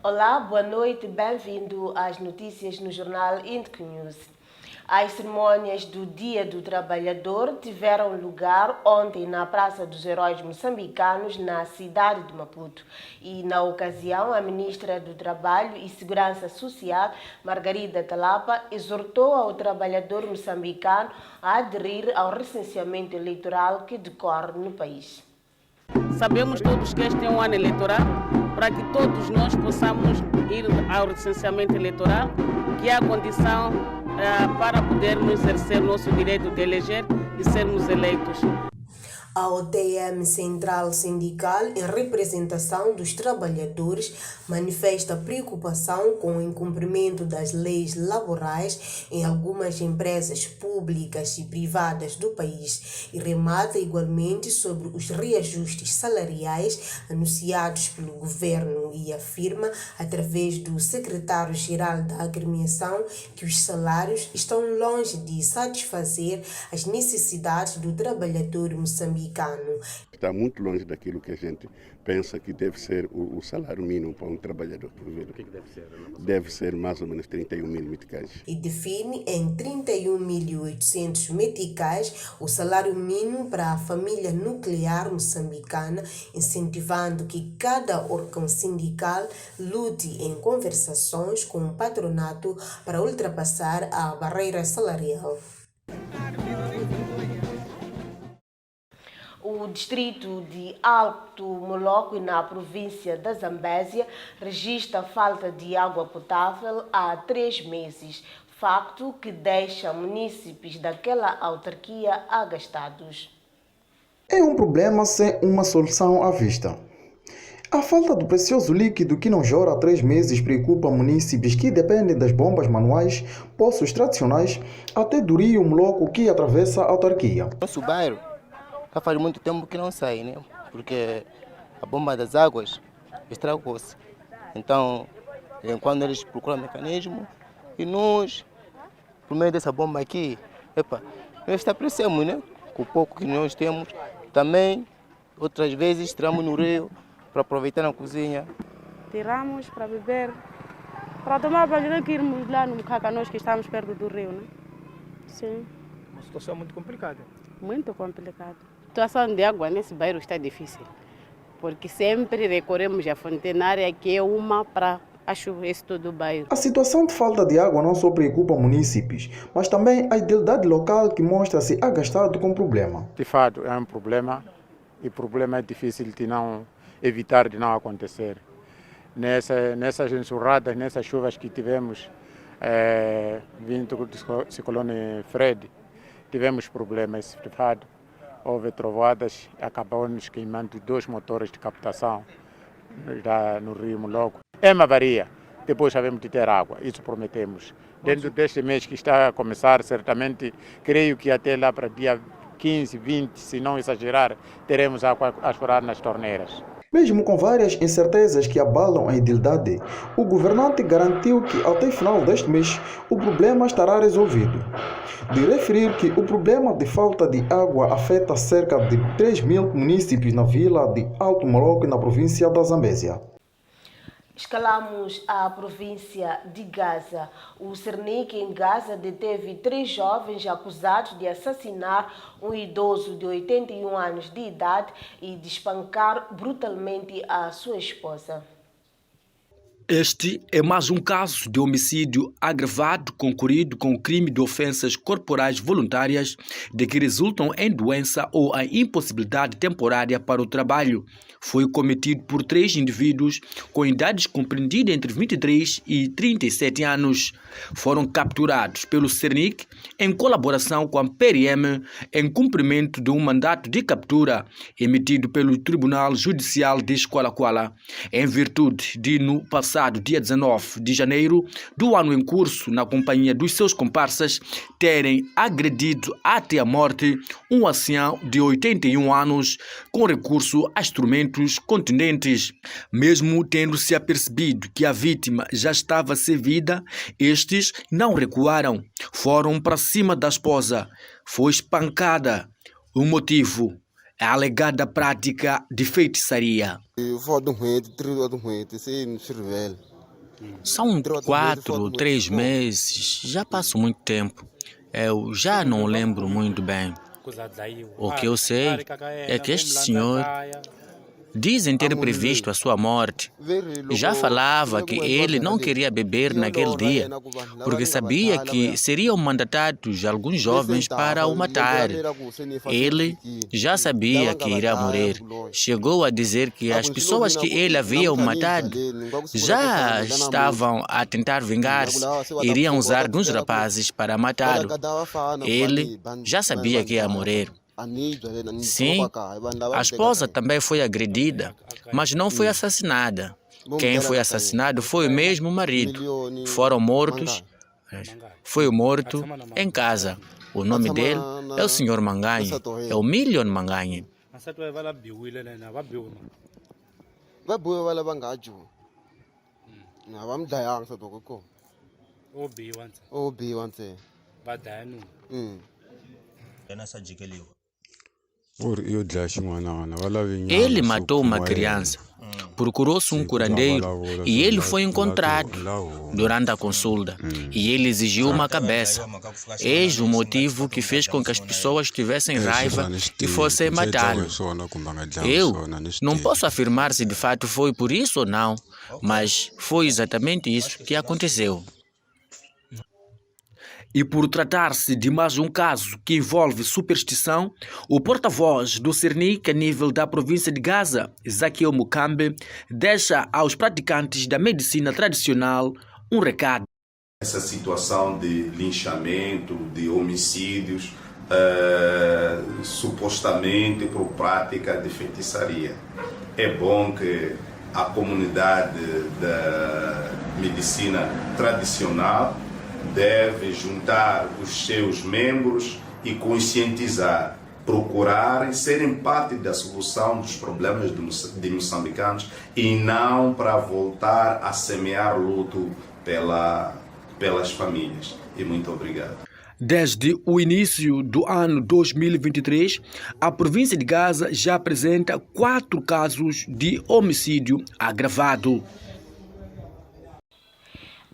Olá, boa noite, bem-vindo às notícias no jornal Indico News. As cerimônias do Dia do Trabalhador tiveram lugar ontem na Praça dos Heróis Moçambicanos, na cidade de Maputo. E, na ocasião, a ministra do Trabalho e Segurança Social, Margarida Talapa, exortou ao trabalhador moçambicano a aderir ao recenseamento eleitoral que decorre no país. Sabemos todos que este é um ano eleitoral, para que todos nós possamos ir ao recenseamento eleitoral, que é a condição para podermos exercer nosso direito de eleger e sermos eleitos. A OTM Central Sindical, em representação dos trabalhadores, manifesta preocupação com o incumprimento das leis laborais em algumas empresas públicas e privadas do país e remata igualmente sobre os reajustes salariais anunciados pelo governo e afirma, através do secretário-geral da agremiação, que os salários estão longe de satisfazer as necessidades do trabalhador moçambicano. Está muito longe daquilo que a gente pensa que deve ser o salário mínimo para um trabalhador. O que deve ser? Deve ser mais ou menos 31 mil meticais. E define em 31.800 meticais o salário mínimo para a família nuclear moçambicana, incentivando que cada órgão sindical lute em conversações com o patronato para ultrapassar a barreira salarial. O distrito de Alto Moloco, na província da Zambésia, registra falta de água potável há 3 meses, facto que deixa munícipes daquela autarquia agastados. É um problema sem uma solução à vista. A falta do precioso líquido que não jorra há 3 meses preocupa munícipes que dependem das bombas manuais, poços tradicionais, até do rio Moloco que atravessa a autarquia. Nosso bairro já faz muito tempo que não sai, né? Porque a bomba das águas estragou-se. Então, quando eles procuram mecanismo, e nós, por meio dessa bomba aqui, nós apreciamos, né? Com o pouco que nós temos. Também, outras vezes, tiramos no rio para aproveitar na cozinha. Tiramos para beber, para tomar banho, que irmos lá no Cacanós, que estamos perto do rio, né? Sim. Uma situação muito complicada. Muito complicado. A situação de água nesse bairro está difícil, porque sempre recorremos à fontenária, que é uma para o resto do bairro. A situação de falta de água não só preocupa munícipes, mas também a idealidade local que mostra-se agastado com o problema. De fato, é um problema, e o problema é difícil de não evitar de não acontecer. Nessas enxurradas, nessas chuvas que tivemos, vindo do ciclone Fred, tivemos problemas, de fato. Houve trovoadas e acabamos queimando 2 motores de captação no rio Moloco. É uma avaria, depois sabemos de ter água, isso prometemos. Dentro deste mês que está a começar, certamente, creio que até lá para dia 15, 20, se não exagerar, teremos água a chorar nas torneiras. Mesmo com várias incertezas que abalam a idilidade, o governante garantiu que até o final deste mês o problema estará resolvido. De referir que o problema de falta de água afeta cerca de 3.000 munícipes na vila de Alto Moloco, na província da Zambésia. Escalamos a província de Gaza. O Cernic em Gaza deteve 3 jovens acusados de assassinar um idoso de 81 anos de idade e de espancar brutalmente a sua esposa. Este é mais um caso de homicídio agravado concorrido com o crime de ofensas corporais voluntárias de que resultam em doença ou a impossibilidade temporária para o trabalho. Foi cometido por 3 indivíduos com idades compreendidas entre 23 e 37 anos. Foram capturados pelo Cernic em colaboração com a PRM em cumprimento de um mandato de captura emitido pelo Tribunal Judicial de Esqualaquala, em virtude de, no passado dia 19 de janeiro do ano em curso, na companhia dos seus comparsas, terem agredido até a morte um ancião de 81 anos com recurso a instrumentos contundentes. Mesmo tendo-se apercebido que a vítima já estava sem vida, estes não recuaram, foram para cima da esposa, foi espancada. O motivo é a alegada prática de feitiçaria. Eu vou dormir, trio dormir, se não serve. São 4 ou 3 meses, já passou muito tempo. Eu já não lembro muito bem. O que eu sei é que este senhor dizem ter previsto a sua morte. Já falava que ele não queria beber naquele dia, porque sabia que seriam mandatados alguns jovens para o matar. Ele já sabia que iria morrer. Chegou a dizer que as pessoas que ele havia matado já estavam a tentar vingar-se, iriam usar alguns rapazes para matá-lo. Ele já sabia que ia morrer. Sim, a esposa também foi agredida, mas não foi assassinada. Quem foi assassinado foi mesmo o marido. Foram mortos, foi morto em casa. O nome dele é o Sr. Manganhe, é o Million Manganhe. Ele matou uma criança, procurou-se um curandeiro e ele foi encontrado durante a consulta e ele exigiu uma cabeça. Eis o motivo que fez com que as pessoas tivessem raiva e fossem matá-lo. Eu não posso afirmar se de fato foi por isso ou não, mas foi exatamente isso que aconteceu. E por tratar-se de mais um caso que envolve superstição, o porta-voz do Cernic a nível da província de Gaza, Ezequiel Mukambe, deixa aos praticantes da medicina tradicional um recado. Essa situação de linchamento, de homicídios, supostamente por prática de feitiçaria. É bom que a comunidade da medicina tradicional deve juntar os seus membros e conscientizar, procurar serem parte da solução dos problemas de moçambicanos e não para voltar a semear luto pelas famílias. E muito obrigado. Desde o início do ano 2023, a província de Gaza já apresenta 4 casos de homicídio agravado.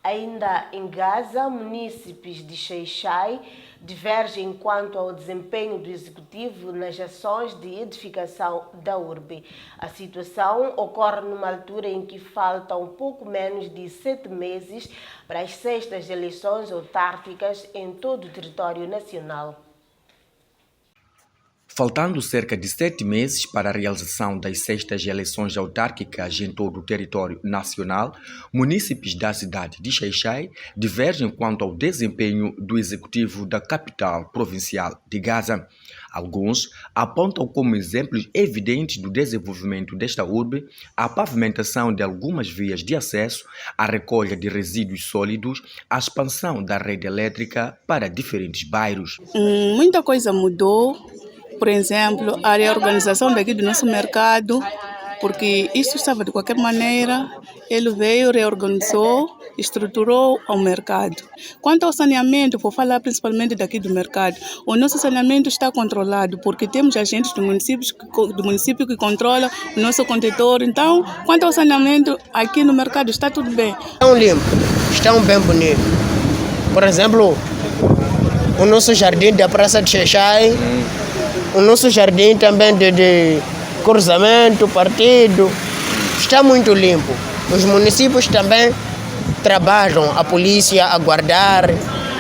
Ainda em Gaza, munícipes de Xai-Xai divergem quanto ao desempenho do executivo nas ações de edificação da urbe. A situação ocorre numa altura em que faltam pouco menos de 7 meses para as 6ª eleições autárquicas em todo o território nacional. Faltando cerca de 7 meses para a realização das 6ª eleições autárquicas em todo o território nacional, munícipes da cidade de Xai-Xai divergem quanto ao desempenho do executivo da capital provincial de Gaza. Alguns apontam como exemplos evidentes do desenvolvimento desta urbe a pavimentação de algumas vias de acesso, a recolha de resíduos sólidos, a expansão da rede elétrica para diferentes bairros. Muita coisa mudou. Por exemplo, a reorganização daqui do nosso mercado, porque isso estava de qualquer maneira, ele veio, reorganizou, estruturou o mercado. Quanto ao saneamento, vou falar principalmente daqui do mercado, o nosso saneamento está controlado, porque temos agentes do município que controlam o nosso contentor. Então, quanto ao saneamento, aqui no mercado está tudo bem. Estão limpos, estão bem bonitos. Por exemplo, o nosso jardim da Praça de Xai-Xai, o nosso jardim também de cruzamento, partido, está muito limpo. Os municípios também trabalham, a polícia a guardar,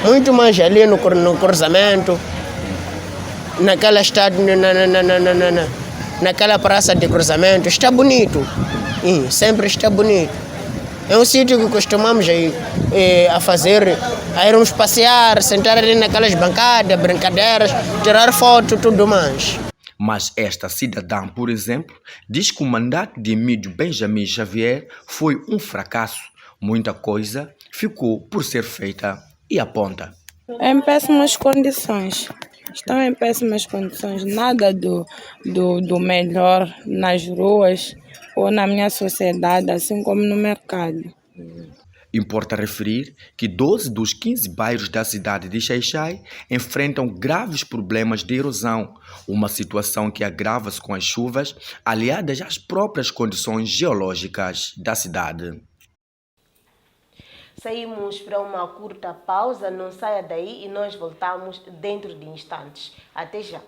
muito mais ali no cruzamento, naquela naquela praça de cruzamento, está bonito, sempre está bonito. É um sítio que costumamos a fazer, a irmos passear, sentar ali naquelas bancadas, brincadeiras, tirar foto, tudo mais. Mas esta cidadã, por exemplo, diz que o mandato de Emílio Benjamin Xavier foi um fracasso. Muita coisa ficou por ser feita e aponta. Em péssimas condições. Estão em péssimas condições. Nada do melhor nas ruas ou na minha sociedade, assim como no mercado. Importa referir que 12 dos 15 bairros da cidade de Xai-Xai enfrentam graves problemas de erosão, uma situação que agrava-se com as chuvas, aliadas às próprias condições geológicas da cidade. Saímos para uma curta pausa, não saia daí e nós voltamos dentro de instantes. Até já.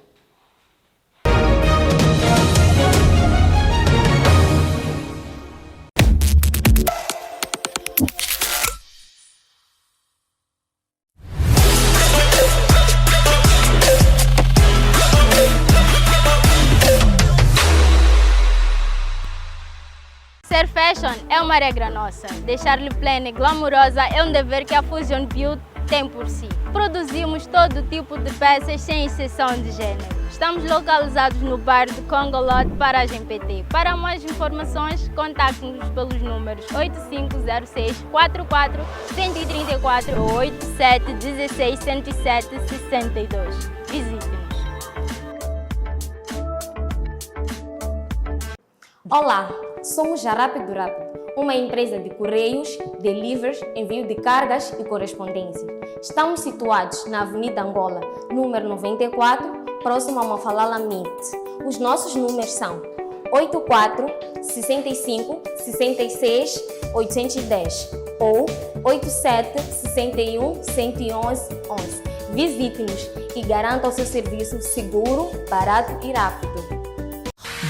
Ser fashion é uma regra nossa. Deixar-lhe plena e glamourosa é um dever que a Fusion Beauty tem por si. Produzimos todo tipo de peças sem exceção de gênero. Estamos localizados no bairro de Congolode, Paragem PT. Para mais informações, contacte-nos pelos números 8506 44 134 ou 87 16 107 62. Visite-nos. Olá, somos a Rápido Rápido, uma empresa de correios, deliveries, envio de cargas e correspondência. Estamos situados na Avenida Angola, número 94, próximo a Mafalala Mint. Os nossos números são 84 65 66 810 ou 87 61 111 11. Visite-nos e garanta o seu serviço seguro, barato e rápido.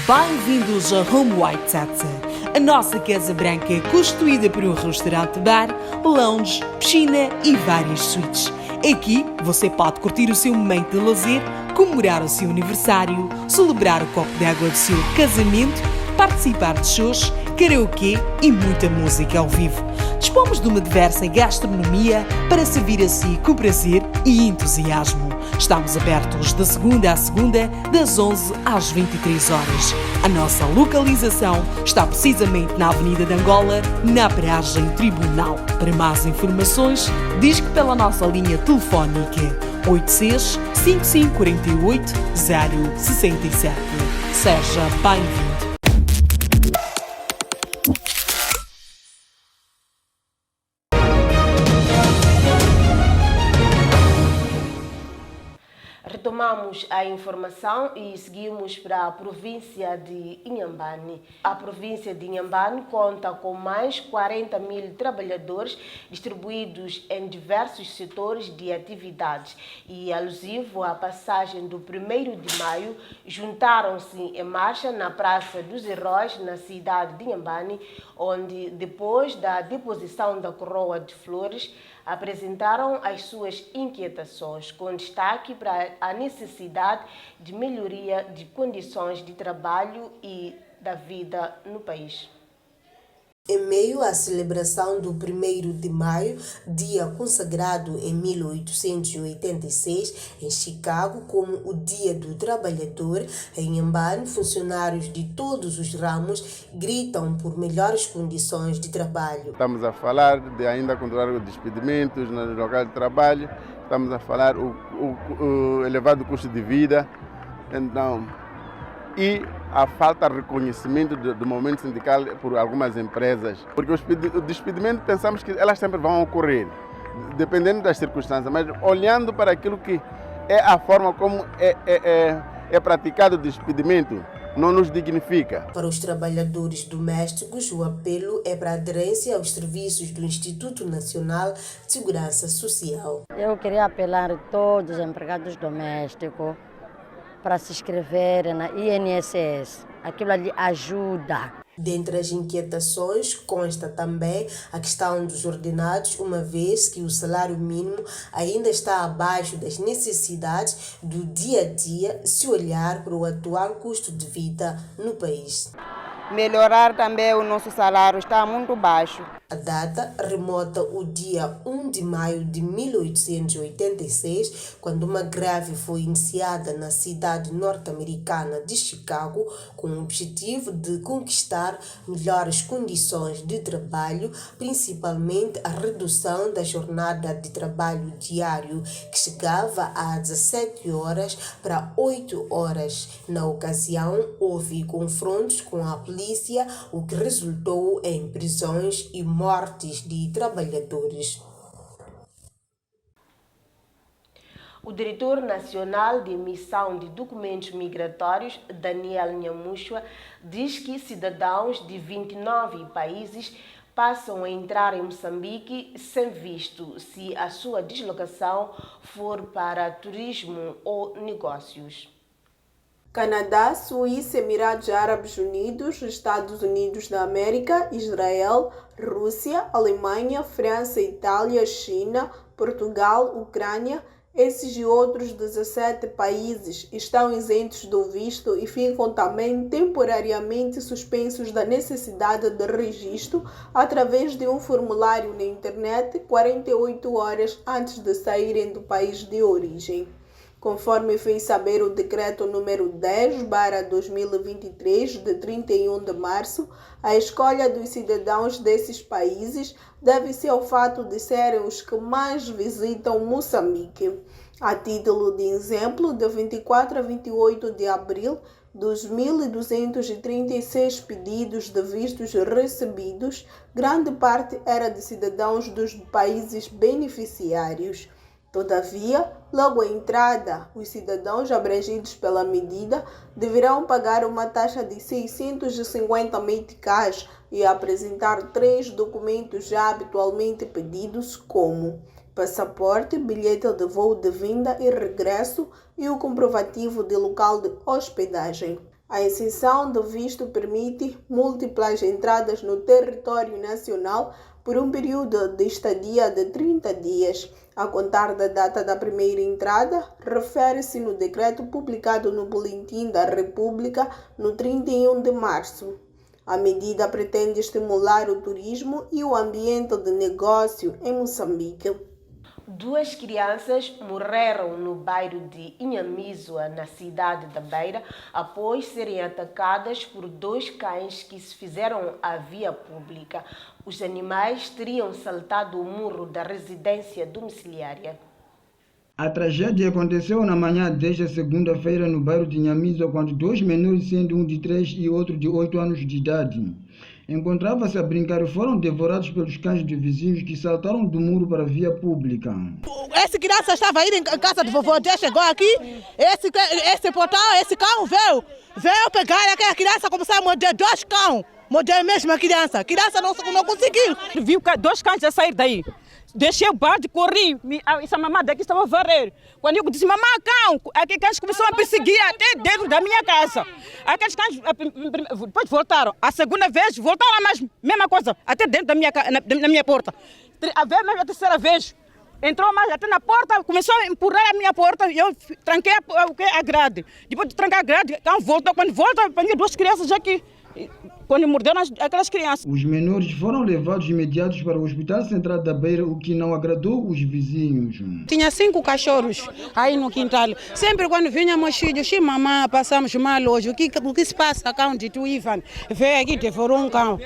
Bem-vindos a Home White Tata, a nossa casa branca constituída por um restaurante-bar, lounge, piscina e várias suítes. Aqui você pode curtir o seu momento de lazer, comemorar o seu aniversário, celebrar o copo d'água do seu casamento, participar de shows, karaokê e muita música ao vivo. Dispomos de uma diversa gastronomia para servir a si com prazer e entusiasmo. Estamos abertos de segunda a segunda, das 11 às 23 horas. A nossa localização está precisamente na Avenida de Angola, na Paragem Tribunal. Para mais informações, disque pela nossa linha telefónica 86 5548 067. Seja bem-vindo. Retomamos a informação e seguimos para a província de Inhambane. A província de Inhambane conta com mais 40 mil trabalhadores distribuídos em diversos setores de atividades e, alusivo à passagem do 1º de maio, juntaram-se em marcha na Praça dos Heróis, na cidade de Inhambane, onde, depois da deposição da coroa de flores, apresentaram as suas inquietações, com destaque para a necessidade de melhoria de condições de trabalho e da vida no país. Em meio à celebração do 1º de maio, dia consagrado em 1886 em Chicago como o Dia do Trabalhador, em Inhambane, funcionários de todos os ramos gritam por melhores condições de trabalho. Estamos a falar de ainda controlar os despedimentos nos locais de trabalho, estamos a falar o elevado custo de vida, então, e a falta de reconhecimento do movimento sindical por algumas empresas. Porque o despedimento, pensamos que elas sempre vão ocorrer, dependendo das circunstâncias, mas olhando para aquilo que é a forma como é praticado o despedimento, não nos dignifica. Para os trabalhadores domésticos, o apelo é para a aderência aos serviços do Instituto Nacional de Segurança Social. Eu queria apelar a todos os empregados domésticos para se inscreverem na INSS. Aquilo ali ajuda. Dentre as inquietações consta também a questão dos ordenados, uma vez que o salário mínimo ainda está abaixo das necessidades do dia a dia, se olhar para o atual custo de vida no país. Melhorar também o nosso salário, está muito baixo. A data remota o dia 1 de maio de 1886, quando uma greve foi iniciada na cidade norte-americana de Chicago com o objetivo de conquistar melhores condições de trabalho, principalmente a redução da jornada de trabalho diário, que chegava a 17 horas para 8 horas. Na ocasião, houve confrontos com a polícia, o que resultou em prisões e mortes de trabalhadores. O diretor nacional de emissão de documentos migratórios, Daniel Nhamushwa, diz que cidadãos de 29 países passam a entrar em Moçambique sem visto, se a sua deslocação for para turismo ou negócios. Canadá, Suíça, Emirados Árabes Unidos, Estados Unidos da América, Israel, Rússia, Alemanha, França, Itália, China, Portugal, Ucrânia, esses e outros 17 países estão isentos do visto e ficam também temporariamente suspensos da necessidade de registro através de um formulário na internet 48 horas antes de saírem do país de origem. Conforme fez saber o decreto número 10/2023, de 31 de março, a escolha dos cidadãos desses países deve-se ao fato de serem os que mais visitam Moçambique. A título de exemplo, de 24 a 28 de abril, dos 1.236 pedidos de vistos recebidos, grande parte era de cidadãos dos países beneficiários. Todavia, logo à entrada, os cidadãos abrangidos pela medida deverão pagar uma taxa de 650 meticais e apresentar 3 documentos já habitualmente pedidos, como passaporte, bilhete de voo de vinda e regresso e o comprovativo de local de hospedagem. A exceção do visto permite múltiplas entradas no território nacional por um período de estadia de 30 dias. A contar da data da primeira entrada, refere-se no decreto publicado no Boletim da República no 31 de março. A medida pretende estimular o turismo e o ambiente de negócio em Moçambique. 2 crianças morreram no bairro de Inhamisua, na cidade da Beira, após serem atacadas por 2 cães que se fizeram à via pública. Os animais teriam saltado o muro da residência domiciliária. A tragédia aconteceu na manhã desta segunda-feira no bairro de Inhamisua, quando 2 menores, sendo um de 3 e outro de 8 anos de idade, encontravam-se a brincar e foram devorados pelos cães de vizinhos que saltaram do muro para a via pública. Essa criança estava aí em casa do vovô, chegou aqui, esse portão, esse cão veio pegar aquela criança, começou a morder 2 cães, morder mesmo a criança não conseguiu. Viu 2 cães a sair daí. Deixei o barco, corri, essa mamãe daqui estava a varrer. Quando eu disse, mamãe, cão, aqueles cães começaram a perseguir até dentro da minha casa. Aqueles cães depois voltaram. A segunda vez, voltaram mais, mesma coisa, até dentro da minha porta. A terceira vez, entrou mais até na porta, começou a empurrar a minha porta e eu tranquei a grade. Depois de trancar a grade, o cão voltou. Quando volta, apanhei 2 crianças aqui. Quando morderam aquelas crianças. Os menores foram levados imediatos para o Hospital Central da Beira, o que não agradou os vizinhos. Tinha 5 cachorros aí no quintal. Sempre quando vinhamos filhos, mamãe, passamos mal hoje. O que se passa, cão de tu, Ivan? Veio aqui, devorou um cão.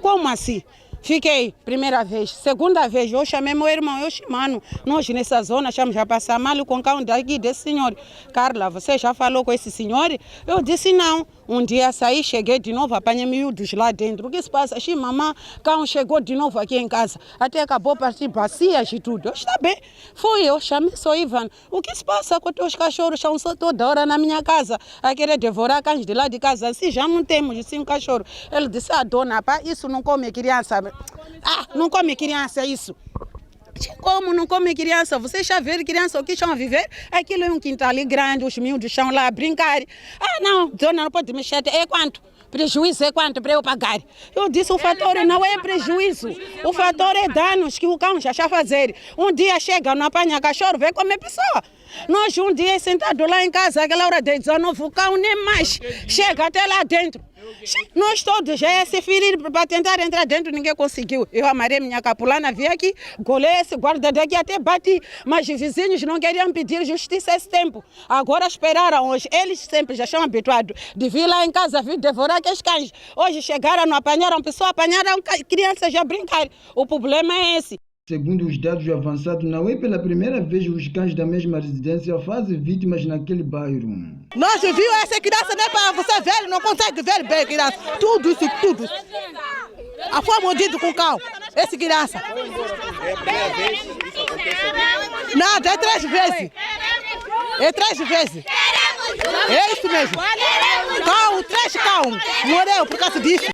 Como assim? Fiquei, primeira vez. Segunda vez, eu chamei meu irmão, mano, nós nessa zona estamos a passar mal com o cão daqui desse senhor. Carla, você já falou com esse senhor? Eu disse não. Um dia saí, cheguei de novo, apanhei miúdos lá dentro. O que se passa? Mamãe, cão chegou de novo aqui em casa. Até acabou a partir bacias e tudo. Eu está bem. Fui eu, chamei só Ivan. O que se passa com os teus cachorros? Estão só toda hora na minha casa a querer devorar cães de lá de casa. Assim já não temos 5 cachorros. Ele disse, dona, pá, isso não come criança. Não come criança isso. Como não come criança? Vocês já viram criança o que estão a viver? Aquilo é um quintal grande, os miúdos estão lá a brincar. Não, dona, não pode mexer. É quanto? Prejuízo é quanto para eu pagar? Eu disse, o fator não é prejuízo. O fator é danos que o cão já está a fazer. Um dia chega, não apanha cachorro, vem comer pessoa. Nós um dia sentado lá em casa, aquela hora de 19, o cão nem mais chega até lá dentro. Nós todos já ia se ferir para tentar entrar dentro, ninguém conseguiu. Eu amarrei minha capulana, vi aqui, golei esse guarda daqui, até bati. Mas os vizinhos não queriam pedir justiça esse tempo. Agora esperaram hoje. Eles sempre já estão habituados de vir lá em casa, vir devorar aqueles cães. Hoje chegaram, não apanharam pessoas, apanharam crianças a brincar. O problema é esse. Segundo os dados avançados, não é pela primeira vez os cães da mesma residência fazem vítimas naquele bairro. Nós vimos essa criança, não é para você ver, não consegue ver bem a criança. Tudo isso, tudo. A foi mordido com o cão, essa criança. É a primeira vez que isso acontece? Nada, é 3 vezes. É 3 vezes. É isso mesmo. Cão, 3 cães morreu por causa disso.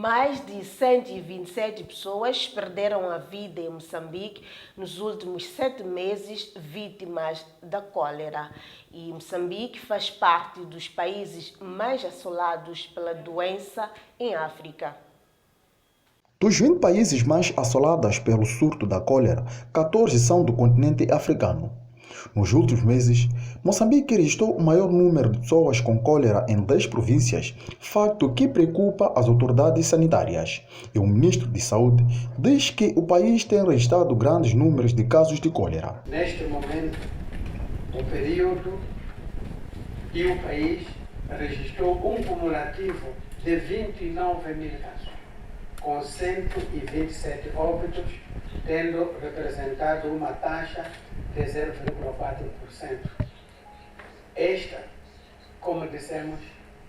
Mais de 127 pessoas perderam a vida em Moçambique nos últimos 7 meses, vítimas da cólera. E Moçambique faz parte dos países mais assolados pela doença em África. Dos 20 países mais assolados pelo surto da cólera, 14 são do continente africano. Nos últimos meses, Moçambique registrou o maior número de pessoas com cólera em 10 províncias, facto que preocupa as autoridades sanitárias. E o ministro de Saúde diz que o país tem registrado grandes números de casos de cólera. Neste momento, o período e o país registrou um cumulativo de 29 mil casos, com 127 óbitos, tendo representado uma taxa de 0,4%. Esta, como dissemos,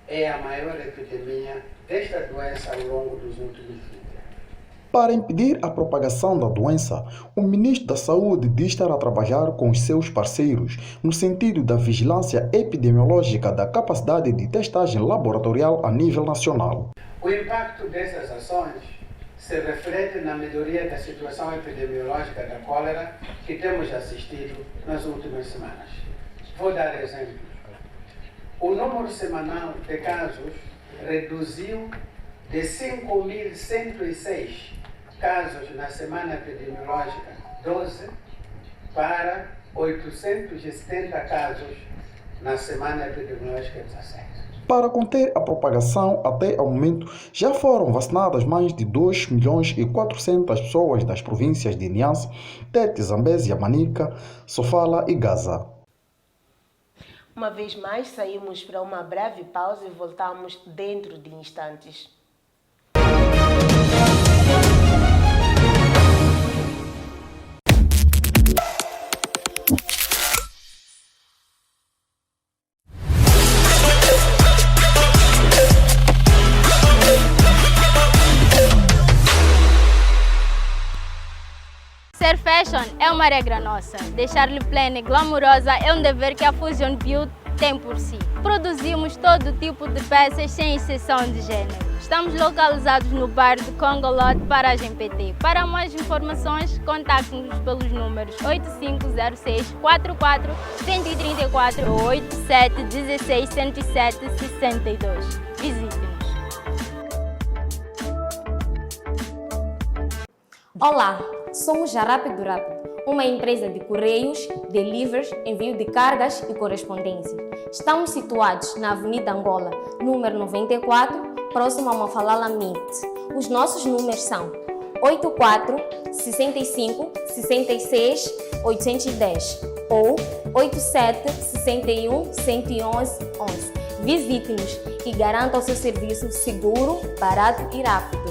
é a maior epidemia desta doença ao longo dos últimos 20 anos. Para impedir a propagação da doença, o ministro da Saúde diz estar a trabalhar com os seus parceiros no sentido da vigilância epidemiológica da capacidade de testagem laboratorial a nível nacional. O impacto dessas ações se reflete na melhoria da situação epidemiológica da cólera que temos assistido nas últimas semanas. Vou dar exemplos. O número semanal de casos reduziu de 5.106 casos na semana epidemiológica 12 para 870 casos na semana epidemiológica 17. Para conter a propagação, até ao momento, já foram vacinadas mais de 2.400.000 pessoas das províncias de Niassa, Tete, Zambésia, Manica, Sofala e Gaza. Uma vez mais, saímos para uma breve pausa e voltamos dentro de instantes. Ser fashion é uma regra nossa. Deixar-lhe plena e glamourosa é um dever que a Fusion Beauty tem por si. Produzimos todo tipo de peças sem exceção de gênero. Estamos localizados no bairro de Congolode, Paragem PT. Para mais informações, contacte-nos pelos números 8506 44 134 ou 87 16 107 62. Visite-nos. Olá, somos Rápido Rápido, uma empresa de correios, deliveries, envio de cargas e correspondências. Estamos situados na Avenida Angola, número 94, próximo a Mafalala Mint. Os nossos números são 84 65 66 810 ou 87 61 111 11. Visite-nos e garanta o seu serviço seguro, barato e rápido.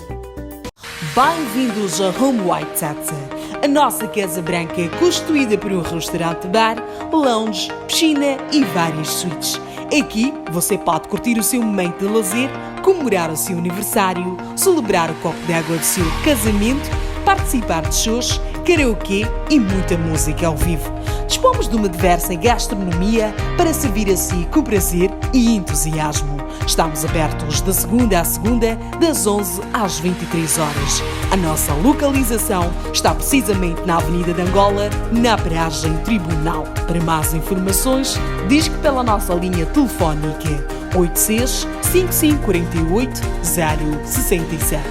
Bem-vindos a Home White Tsatsa, a nossa casa branca constituída por um restaurante-bar, lounge, piscina e várias suítes. Aqui você pode curtir o seu momento de lazer, comemorar o seu aniversário, celebrar o copo de água do seu casamento, participar de shows, karaokê e muita música ao vivo. Dispomos de uma diversa gastronomia para servir a si com prazer e entusiasmo. Estamos abertos de segunda a segunda, das 11 às 23 horas. A nossa localização está precisamente na Avenida de Angola, na Paragem Tribunal. Para mais informações, disque pela nossa linha telefónica 86 5548 067.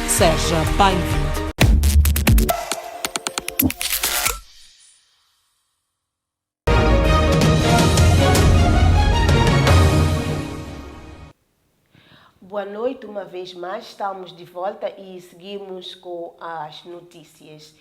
Seja bem-vindo. Boa noite, uma vez mais, estamos de volta e seguimos com as notícias.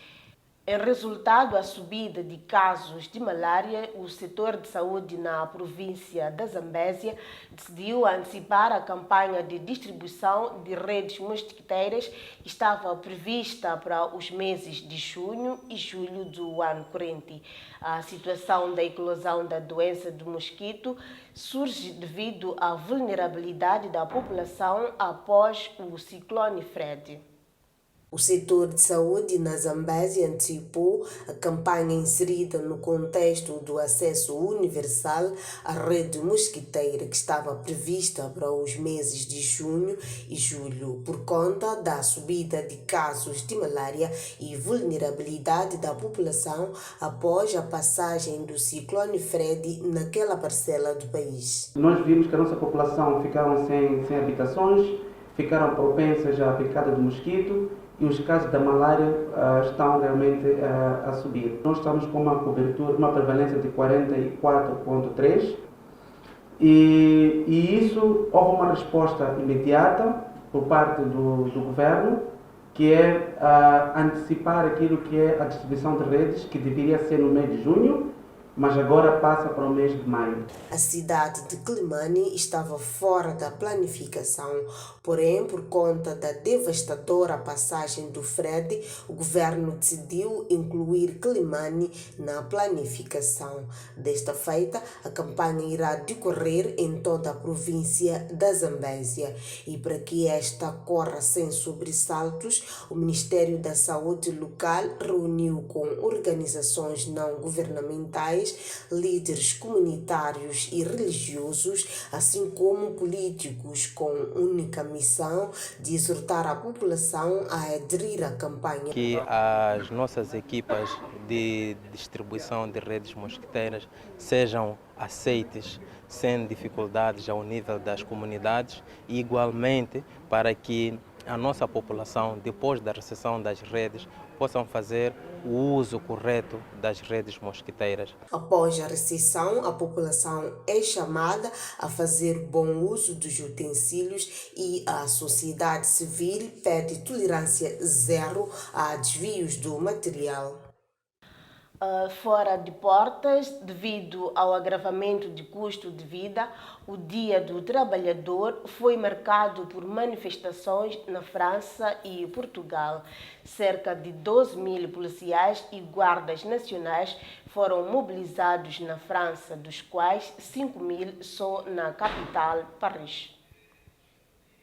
Em resultado à subida de casos de malária, o setor de saúde na província da Zambésia decidiu antecipar a campanha de distribuição de redes mosquiteiras que estava prevista para os meses de junho e julho do ano corrente. A situação da eclosão da doença do mosquito surge devido à vulnerabilidade da população após o ciclone Fred. O setor de saúde na Zambésia antecipou a campanha inserida no contexto do acesso universal à rede mosquiteira que estava prevista para os meses de junho e julho, por conta da subida de casos de malária e vulnerabilidade da população após a passagem do ciclone Freddy naquela parcela do país. Nós vimos que a nossa população ficaram sem habitações, ficaram propensas à picada do mosquito, e os casos da malária estão realmente a subir. Nós estamos com uma cobertura, uma prevalência de 44,3% e isso houve uma resposta imediata por parte do governo, que é antecipar aquilo que é a distribuição de redes, que deveria ser no mês de junho, mas agora passa para o mês de maio. A cidade de Climane estava fora da planificação, porém, por conta da devastadora passagem do Freddy, o governo decidiu incluir Climane na planificação. Desta feita, a campanha irá decorrer em toda a província da Zambésia. E para que esta corra sem sobressaltos, o Ministério da Saúde local reuniu com organizações não governamentais, líderes comunitários e religiosos, assim como políticos, com única missão de exortar a população a aderir à campanha. Que as nossas equipas de distribuição de redes mosquiteiras sejam aceites sem dificuldades ao nível das comunidades e igualmente para que a nossa população, depois da recepção das redes, possam fazer o uso correto das redes mosquiteiras. Após a recepção, a população é chamada a fazer bom uso dos utensílios e a sociedade civil pede tolerância zero a desvios do material. Fora de portas, devido ao agravamento de custo de vida, o Dia do Trabalhador foi marcado por manifestações na França e Portugal. Cerca de 12.000 policiais e guardas nacionais foram mobilizados na França, dos quais 5.000 só na capital, Paris.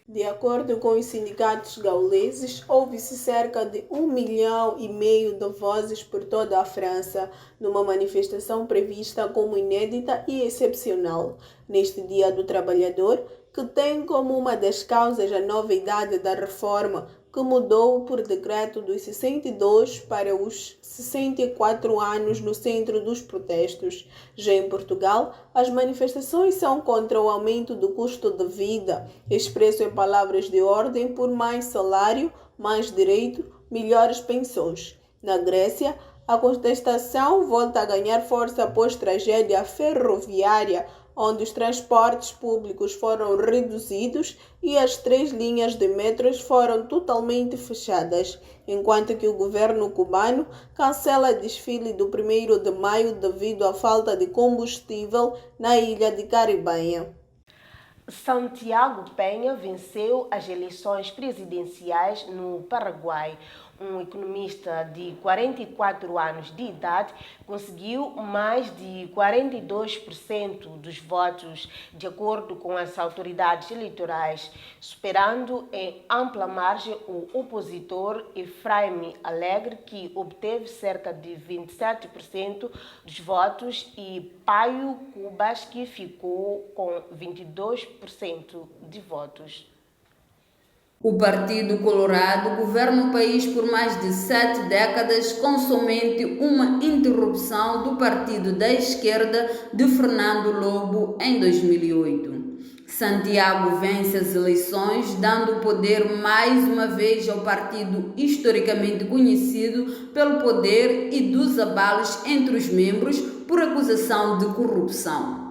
De acordo com os sindicatos gauleses, houve-se cerca de 1,5 milhão de vozes por toda a França, numa manifestação prevista como inédita e excepcional, neste Dia do Trabalhador, que tem como uma das causas a nova idade da reforma, que mudou por decreto dos 62 para os 64 anos no centro dos protestos. Já em Portugal, as manifestações são contra o aumento do custo de vida, expresso em palavras de ordem por mais salário, mais direito, melhores pensões. Na Grécia, a contestação volta a ganhar força após tragédia ferroviária, onde os transportes públicos foram reduzidos e as 3 linhas de metros foram totalmente fechadas, enquanto que o governo cubano cancela desfile do 1º de maio devido à falta de combustível na ilha de Caribenha. Santiago Penha venceu as eleições presidenciais no Paraguai. Um economista de 44 anos de idade conseguiu mais de 42% dos votos, de acordo com as autoridades eleitorais, superando em ampla margem o opositor Efraim Alegre, que obteve cerca de 27% dos votos, e Paio Cubas, que ficou com 22% de votos. O Partido Colorado governa o país por mais de 7 décadas com somente uma interrupção do partido da esquerda de Fernando Lobo em 2008. Santiago vence as eleições, dando poder mais uma vez ao partido historicamente conhecido pelo poder e dos abalos entre os membros por acusação de corrupção.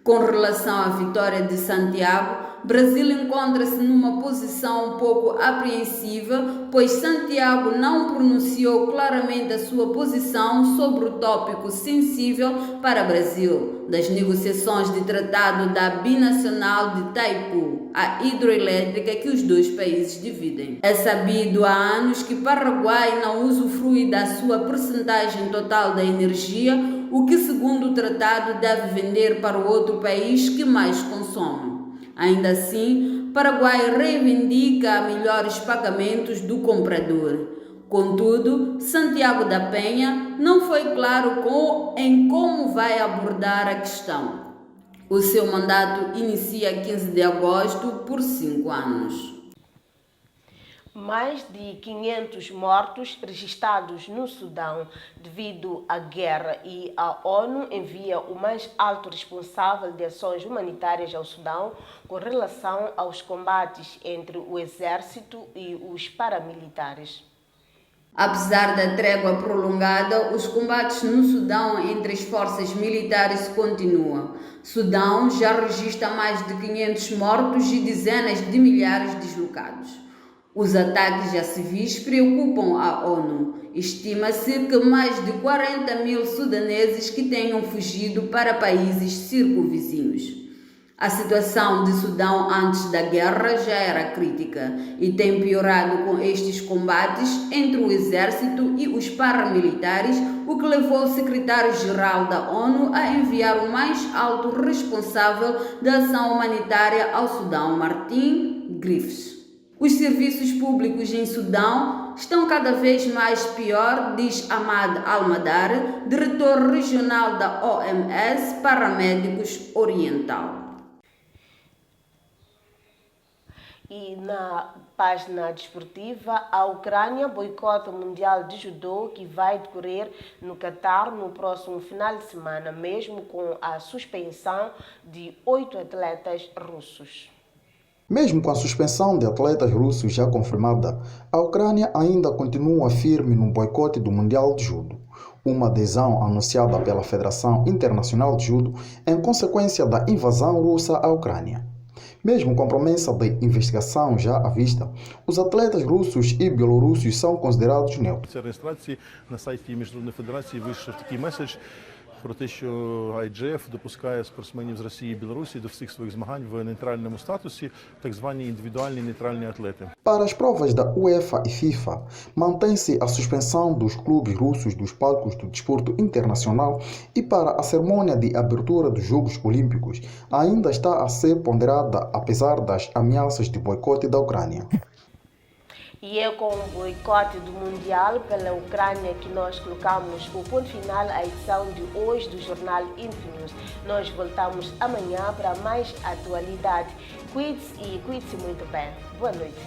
Com relação à vitória de Santiago, Brasil encontra-se numa posição um pouco apreensiva, pois Santiago não pronunciou claramente a sua posição sobre o tópico sensível para Brasil, das negociações de tratado da binacional de Itaipu, a hidroelétrica que os dois países dividem. É sabido há anos que Paraguai não usufrui da sua percentagem total da energia, o que, segundo o tratado, deve vender para o outro país que mais consome. Ainda assim, Paraguai reivindica melhores pagamentos do comprador. Contudo, Santiago da Penha não foi claro em como vai abordar a questão. O seu mandato inicia 15 de agosto por 5 anos. Mais de 500 mortos registrados no Sudão devido à guerra e a ONU envia o mais alto responsável de ações humanitárias ao Sudão com relação aos combates entre o exército e os paramilitares. Apesar da trégua prolongada, os combates no Sudão entre as forças militares continuam. Sudão já registra mais de 500 mortos e dezenas de milhares de deslocados. Os ataques a civis preocupam a ONU. Estima-se que mais de 40 mil sudaneses que tenham fugido para países circunvizinhos. A situação de Sudão antes da guerra já era crítica e tem piorado com estes combates entre o exército e os paramilitares, o que levou o secretário-geral da ONU a enviar o mais alto responsável da ação humanitária ao Sudão, Martin Griffiths. Os serviços públicos em Sudão estão cada vez mais pior, diz Ahmad Al-Madar, diretor regional da OMS Paramédicos Oriental. E na página desportiva, a Ucrânia boicota o Mundial de Judô que vai decorrer no Catar no próximo final de semana, mesmo com a suspensão de 8 atletas russos. Mesmo com a suspensão de atletas russos já confirmada, a Ucrânia ainda continua firme no boicote do Mundial de Judo, uma adesão anunciada pela Federação Internacional de Judo em consequência da invasão russa à Ucrânia. Mesmo com a promessa de investigação já à vista, os atletas russos и белорусsos são considerados neutros. Реєстрації на сайті Міжнародної федерації вийшов такий меседж про те, що IJF допускає спортсменів з Росії і Білорусі до всіх своїх змагань в нейтральному статусі, так звані індивідуальні нейтральні атлети. Para as provas da UEFA e FIFA, mantém-se a suspensão dos clubes russos dos palcos do desporto internacional e para a cerimônia de abertura dos Jogos Olímpicos ainda está a ser ponderada apesar das ameaças de boicote da Ucrânia. E é com o boicote do Mundial pela Ucrânia que nós colocamos o ponto final à edição de hoje do Jornal Infinews. Nós voltamos amanhã para mais atualidade. Cuide-se e cuide-se muito bem. Boa noite.